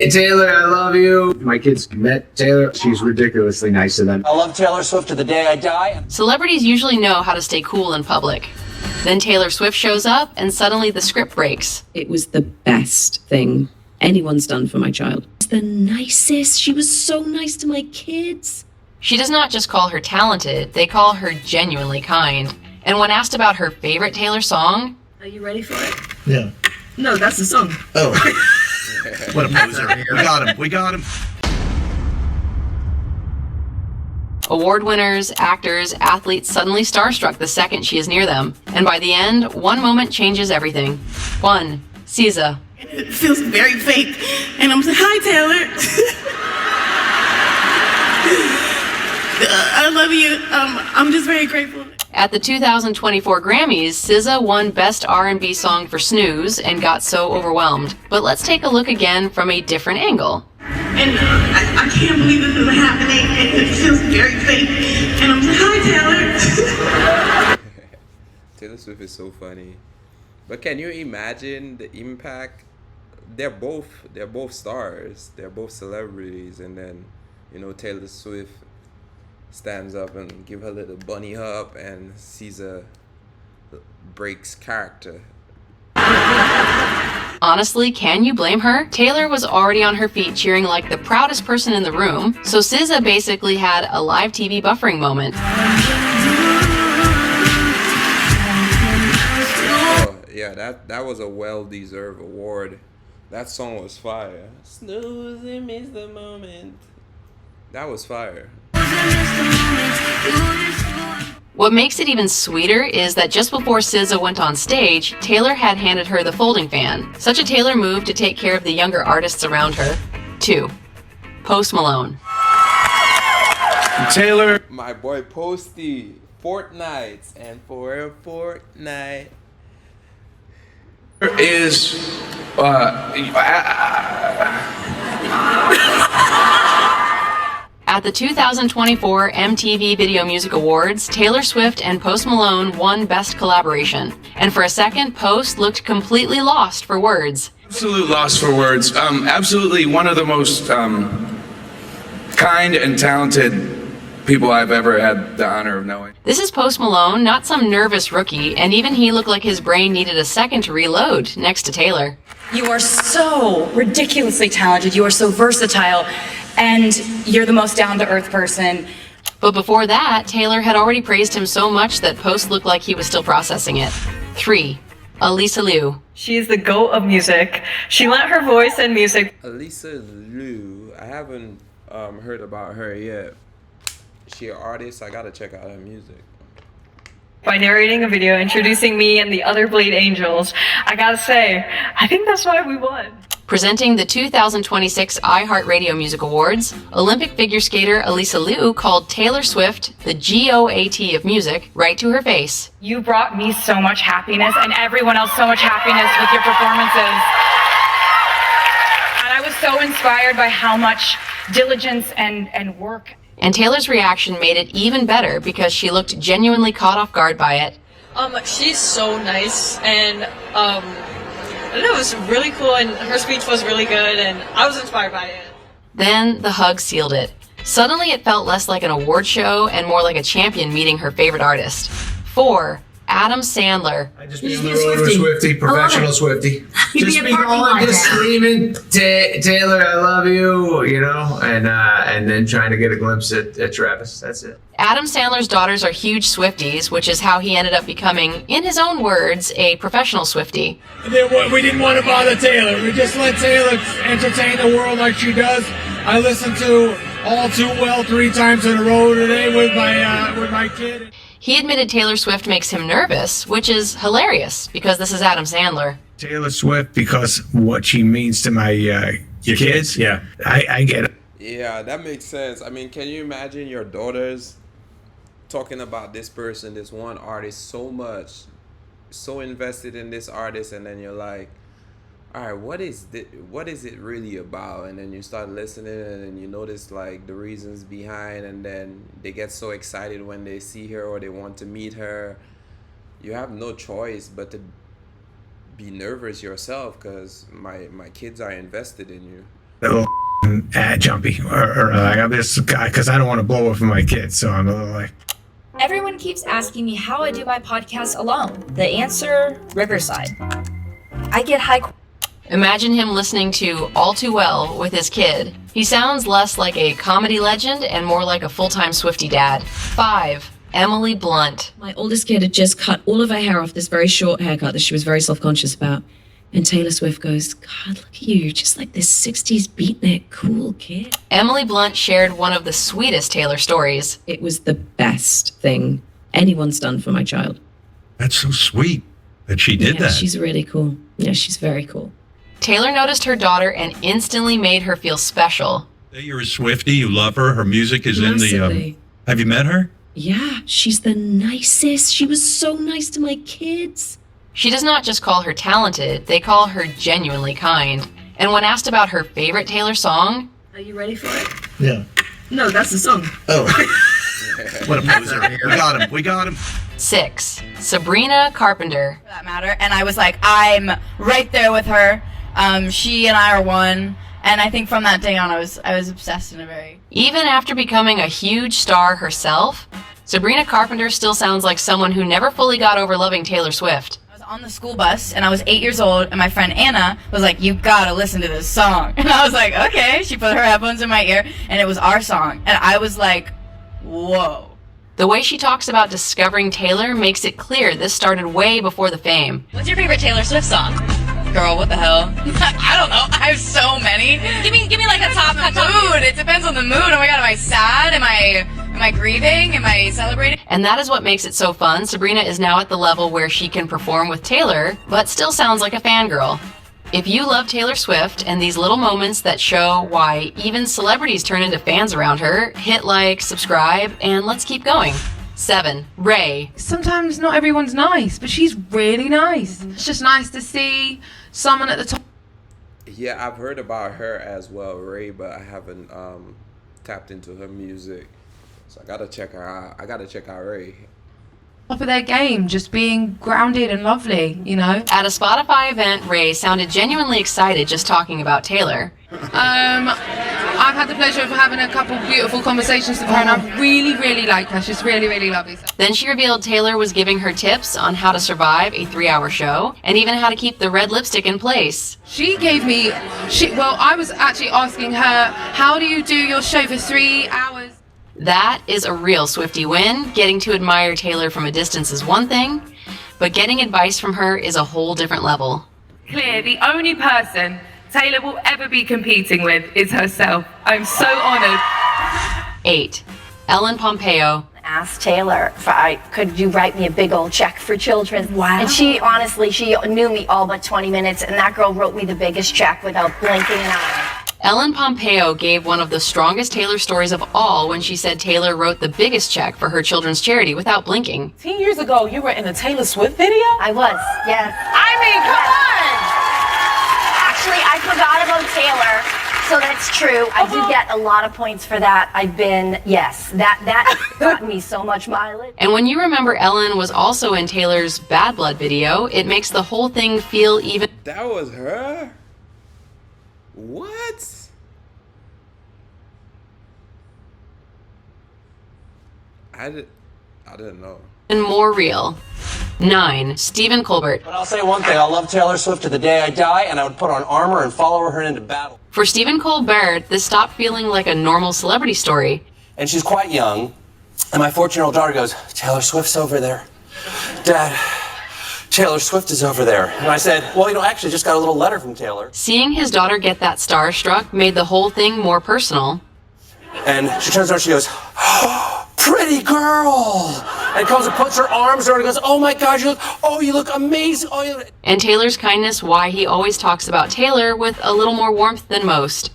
Hey, Taylor, I love you. My kids met Taylor. She's ridiculously nice to them. I love Taylor Swift to the day I die. Celebrities usually know how to stay cool in public. Then Taylor Swift shows up, and suddenly the script breaks. It was the best thing anyone's done for my child. The nicest. She was so nice to my kids. She does not just call her talented, they call her genuinely kind. And when asked about her favorite Taylor song... Are you ready for it? Yeah. No, that's the song. Oh. What a poser. We got him. Award winners, actors, athletes suddenly starstruck the second she is near them. And by the end, one moment changes everything. 1. SZA. It feels very fake. And I'm saying, hi, Taylor. I love you. I'm just very grateful. At the 2024 Grammys, SZA won Best R&B Song for Snooze and got so overwhelmed. But let's take a look again from a different angle. And I can't believe this is happening. And it feels very fake. And I'm saying, hi, Taylor. Taylor Swift is so funny. But can you imagine the impact? They're both stars. They're both celebrities, and then, Taylor Swift stands up and give her little bunny hop, and SZA breaks character. Honestly, can you blame her? Taylor was already on her feet cheering like the proudest person in the room, so SZA basically had a live TV buffering moment. Yeah, that was a well-deserved award. That song was fire. Snooze and miss the moment. That was fire. What makes it even sweeter is that just before SZA went on stage, Taylor had handed her the folding fan. Such a Taylor move to take care of the younger artists around her. 2. Post Malone. Taylor. My boy Posty. Fortnights and for a fortnight. Is At the 2024 MTV Video Music Awards, Taylor Swift and Post Malone won Best Collaboration. And for a second, Post looked completely lost for words. absolute loss for words. Absolutely one of the most kind and talented people I've ever had the honor of knowing. This is Post Malone, not some nervous rookie, and even he looked like his brain needed a second to reload next to Taylor. You are so ridiculously talented. You are so versatile, and you're the most down-to-earth person. But before that, Taylor had already praised him so much that Post looked like he was still processing it. 3. Elisa Liu. She is the GOAT of music. She lent her voice and music. Elisa Liu, I haven't heard about her yet. Is she an artist? I gotta check out her music. By narrating a video introducing me and the other Blade Angels. I gotta say, I think that's why we won. Presenting the 2026 iHeartRadio Music Awards, Olympic figure skater Elisa Liu called Taylor Swift the GOAT of music right to her face. You brought me so much happiness and everyone else so much happiness with your performances. And I was so inspired by how much diligence and work. And Taylor's reaction made it even better because she looked genuinely caught off guard by it. She's so nice, and I don't know, it was really cool, and her speech was really good, and I was inspired by it. Then the hug sealed it. Suddenly it felt less like an award show and more like a champion meeting her favorite artist. 4. Adam Sandler. I just be on the road with Swiftie, professional Swiftie. Just be going, just screaming, Taylor, I love you, and then trying to get a glimpse at Travis. That's it. Adam Sandler's daughters are huge Swifties, which is how he ended up becoming, in his own words, a professional Swiftie. We didn't want to bother Taylor. We just let Taylor entertain the world like she does. I listened to All Too Well 3 times in a row today with my kid. He admitted Taylor Swift makes him nervous, which is hilarious because this is Adam Sandler. Taylor Swift, because what she means to my your kids. Yeah, I get it. Yeah, that makes sense. I mean, can you imagine your daughters talking about this person, this one artist so much, so invested in this artist, and then you're like, all right, what is it really about? And then you start listening, and then you notice like the reasons behind, and then they get so excited when they see her or they want to meet her. You have no choice but to be nervous yourself because my kids are invested in you. a little jumpy, or like I'm this guy because I don't want to blow it for my kids. So I'm a little like. Everyone keeps asking me how I do my podcast alone. The answer: Riverside. I get high. Imagine him listening to All Too Well with his kid. He sounds less like a comedy legend and more like a full-time Swiftie dad. 5. Emily Blunt. My oldest kid had just cut all of her hair off this very short haircut that she was very self-conscious about. And Taylor Swift goes, God, look at you. You're just like this 60s beatnik cool kid. Emily Blunt shared one of the sweetest Taylor stories. It was the best thing anyone's done for my child. That's so sweet that she did that. She's really cool. Yeah, she's very cool. Taylor noticed her daughter and instantly made her feel special. You're a Swiftie, you love her, her music is Massively. in the... have you met her? Yeah, she's the nicest. She was so nice to my kids. She does not just call her talented, they call her genuinely kind. And when asked about her favorite Taylor song... Are you ready for it? Yeah. No, that's the song. Oh. What a poser. We got him. 6. Sabrina Carpenter. For that matter. And I was like, I'm right there with her. She and I are one. And I think from that day on, I was obsessed in a very... Even after becoming a huge star herself, Sabrina Carpenter still sounds like someone who never fully got over loving Taylor Swift. I was on the school bus, and I was 8 years old, and my friend Anna was like, you gotta listen to this song. And I was like, okay. She put her headphones in my ear, and it was our song. And I was like, whoa. The way she talks about discovering Taylor makes it clear this started way before the fame. What's your favorite Taylor Swift song? Girl, what the hell? I don't know. I have so many. Give me like a top mood. It depends on the mood. Oh my god, am I sad? Am I grieving? Am I celebrating? And that is what makes it so fun. Sabrina is now at the level where she can perform with Taylor, but still sounds like a fangirl. If you love Taylor Swift and these little moments that show why even celebrities turn into fans around her, hit like, subscribe, and let's keep going. 7. Ray. Sometimes not everyone's nice, but she's really nice. It's just nice to see someone at the top. Yeah, I've heard about her as well, Ray, but I haven't tapped into her music. So I gotta check her out. I gotta check out Ray. Top of their game, just being grounded and lovely, you know. At a Spotify event, Ray sounded genuinely excited just talking about Taylor. I've had the pleasure of having a couple beautiful conversations with her, and I really, really like her. She's really, really lovely. Then she revealed Taylor was giving her tips on how to survive a 3-hour show, and even how to keep the red lipstick in place. She gave me, I was actually asking her, how do you do your show for 3 hours? That is a real Swiftie win. Getting to admire Taylor from a distance is one thing, but getting advice from her is a whole different level. Clear, the only person Taylor will ever be competing with is herself. I'm so honored. 8. Ellen Pompeo. Asked Taylor could you write me a big old check for children. Wow. And she knew me all but 20 minutes, and that girl wrote me the biggest check without blinking an eye. Ellen Pompeo gave one of the strongest Taylor stories of all when she said Taylor wrote the biggest check for her children's charity without blinking. 10 years ago, you were in a Taylor Swift video? I was, yes. I mean, come on! Actually, I forgot about Taylor, so that's true. I do get a lot of points for that. That got me so much mileage. And when you remember Ellen was also in Taylor's Bad Blood video, it makes the whole thing feel even... That was her? What? I didn't know. And more real. 9. Stephen Colbert. But I'll say one thing, I'll love Taylor Swift to the day I die, and I would put on armor and follow her into battle. For Stephen Colbert, this stopped feeling like a normal celebrity story. And she's quite young, and my 14-year-old daughter goes, Taylor Swift's over there. Dad, Taylor Swift is over there. And I said, well, actually just got a little letter from Taylor. Seeing his daughter get that starstruck made the whole thing more personal. And she turns around and she goes, oh, pretty girl. And comes and puts her arms around her and goes, oh my God, you look amazing. Oh, and Taylor's kindness, why he always talks about Taylor with a little more warmth than most.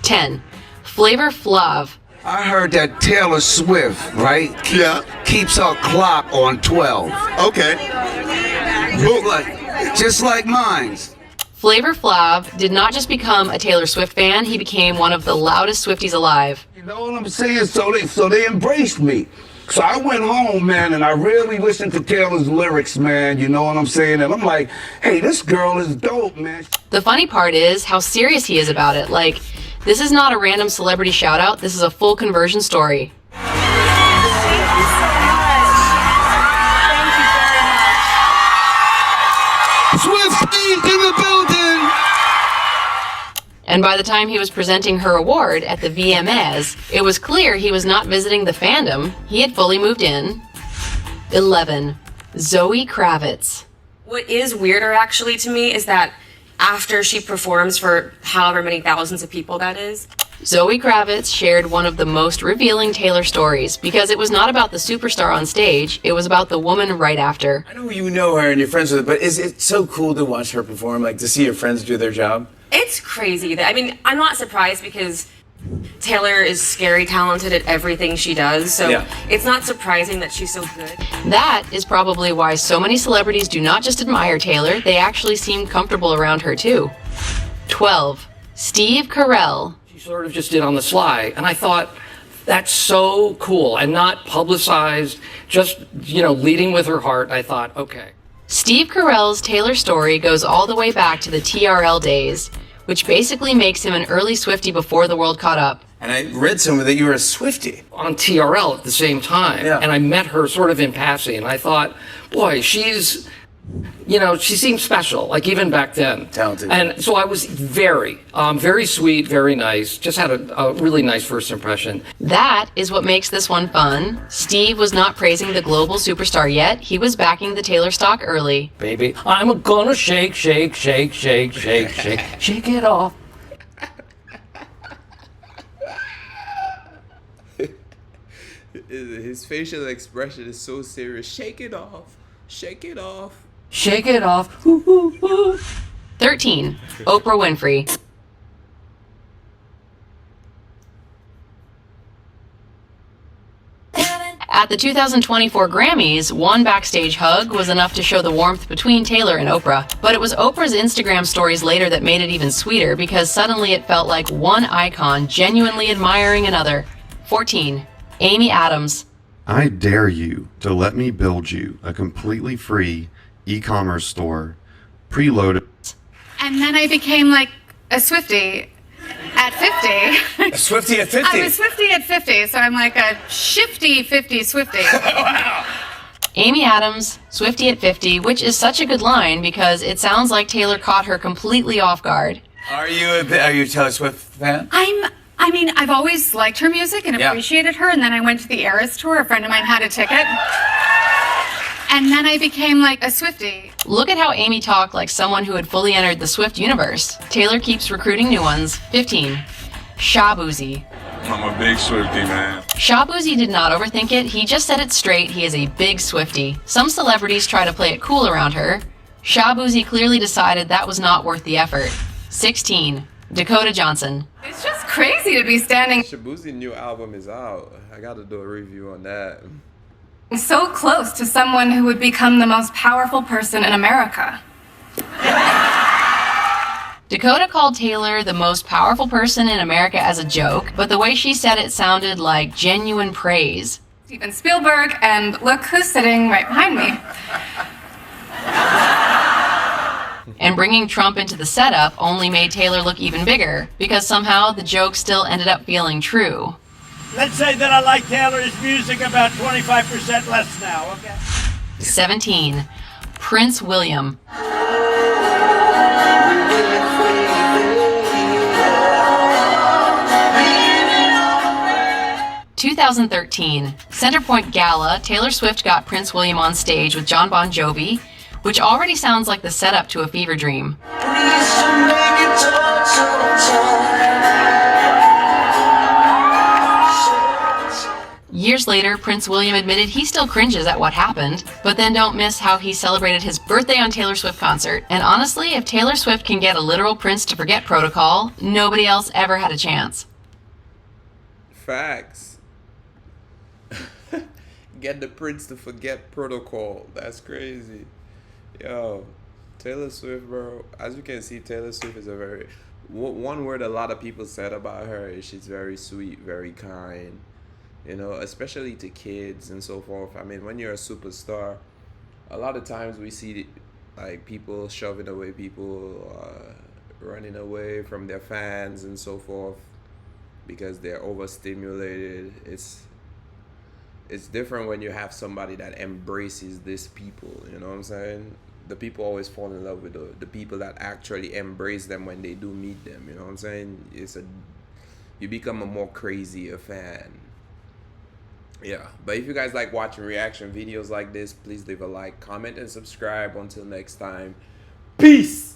10. Flavor Flav. I heard that Taylor Swift, right? Keeps her clock on 12. Okay. Just like mine's. Flavor Flav did not just become a Taylor Swift fan, he became one of the loudest Swifties alive. You know what I'm saying? So they embraced me. So I went home, man, and I really listened to Taylor's lyrics, man, you know what I'm saying? And I'm like, hey, this girl is dope, man. The funny part is how serious he is about it. Like, this is not a random celebrity shout out, this is a full conversion story. Swifties in the building! And by the time he was presenting her award at the VMAs, it was clear he was not visiting the fandom. He had fully moved in. 11. Zoe Kravitz. What is weirder, actually, to me is that after she performs for however many thousands of people that is, Zoe Kravitz shared one of the most revealing Taylor stories because it was not about the superstar on stage, it was about the woman right after. I know you know her and you're friends with her, but is it so cool to watch her perform, like to see your friends do their job? it's crazy. I mean, I'm not surprised because Taylor is scary talented at everything she does, so Yeah. it's not surprising that she's so good. That is probably why so many celebrities do not just admire Taylor, they actually seem comfortable around her too. 12. Steve Carell. She sort of just did on the sly, and I thought, that's so cool and not publicized, just, leading with her heart. I thought, okay. Steve Carell's Taylor story goes all the way back to the TRL days, which basically makes him an early Swiftie before the world caught up. And I read somewhere that you were a Swiftie. On TRL at the same time. Yeah. And I met her sort of in passing, and I thought, boy, she's, she seems special, like even back then. Talented. And so I was very sweet, very nice, just had a really nice first impression. That is what makes this one fun. Steve was not praising the global superstar yet, he was backing the Taylor stock early. Baby, I'm gonna shake, shake, shake, shake, shake, shake, shake it off. His facial expression is so serious. Shake it off. Shake it off. Shake it off. Ooh, ooh, ooh. 13. Oprah Winfrey. At the 2024 Grammys, one backstage hug was enough to show the warmth between Taylor and Oprah. But it was Oprah's Instagram stories later that made it even sweeter because suddenly it felt like one icon genuinely admiring another. 14. Amy Adams. I dare you to let me build you a completely free e-commerce store, preloaded. And then I became like a Swiftie at 50. A Swiftie at 50? I'm a Swiftie at 50, so I'm like a shifty 50 Swiftie. Wow. Amy Adams, Swiftie at 50, which is such a good line because it sounds like Taylor caught her completely off guard. Are you a Taylor Swift fan? I've always liked her music and appreciated her, and then I went to the Eras tour. A friend of mine had a ticket. And then I became like a Swiftie. Look at how Amy talked like someone who had fully entered the Swift universe. Taylor keeps recruiting new ones. 15. Shabuzi. I'm a big Swiftie, man. Shabuzi did not overthink it. He just said it straight. He is a big Swiftie. Some celebrities try to play it cool around her. Shabuzi clearly decided that was not worth the effort. 16. Dakota Johnson. It's just crazy to be standing Shabuzi's new album is out. I gotta do a review on that. so close to someone who would become the most powerful person in America. Dakota called Taylor the most powerful person in America as a joke, but the way she said it sounded like genuine praise. Steven Spielberg, and look who's sitting right behind me. And bringing Trump into the setup only made Taylor look even bigger, because somehow the joke still ended up feeling true. Let's say that I like Taylor's music about 25% less now, okay? 17. Prince William. (2013) Centerpoint Gala, Taylor Swift got Prince William on stage with John Bon Jovi, which already sounds like the setup to a fever dream. Years later, Prince William admitted he still cringes at what happened, but then don't miss how he celebrated his birthday on Taylor Swift concert. And honestly, if Taylor Swift can get a literal Prince to forget protocol, nobody else ever had a chance. Facts. Get the Prince to forget protocol. That's crazy. Yo, Taylor Swift, bro. As you can see, Taylor Swift is one word a lot of people said about her is she's very sweet, very kind. you know, especially to kids and so forth. I mean, when you're a superstar, a lot of times we see like people shoving away people, running away from their fans and so forth because they're overstimulated. It's different when you have somebody that embraces these people, you know what I'm saying? The people always fall in love with the people that actually embrace them when they do meet them, you know what I'm saying? You become a more crazier fan. Yeah, but if you guys like watching reaction videos like this, please leave a like, comment, and subscribe. Until next time, peace!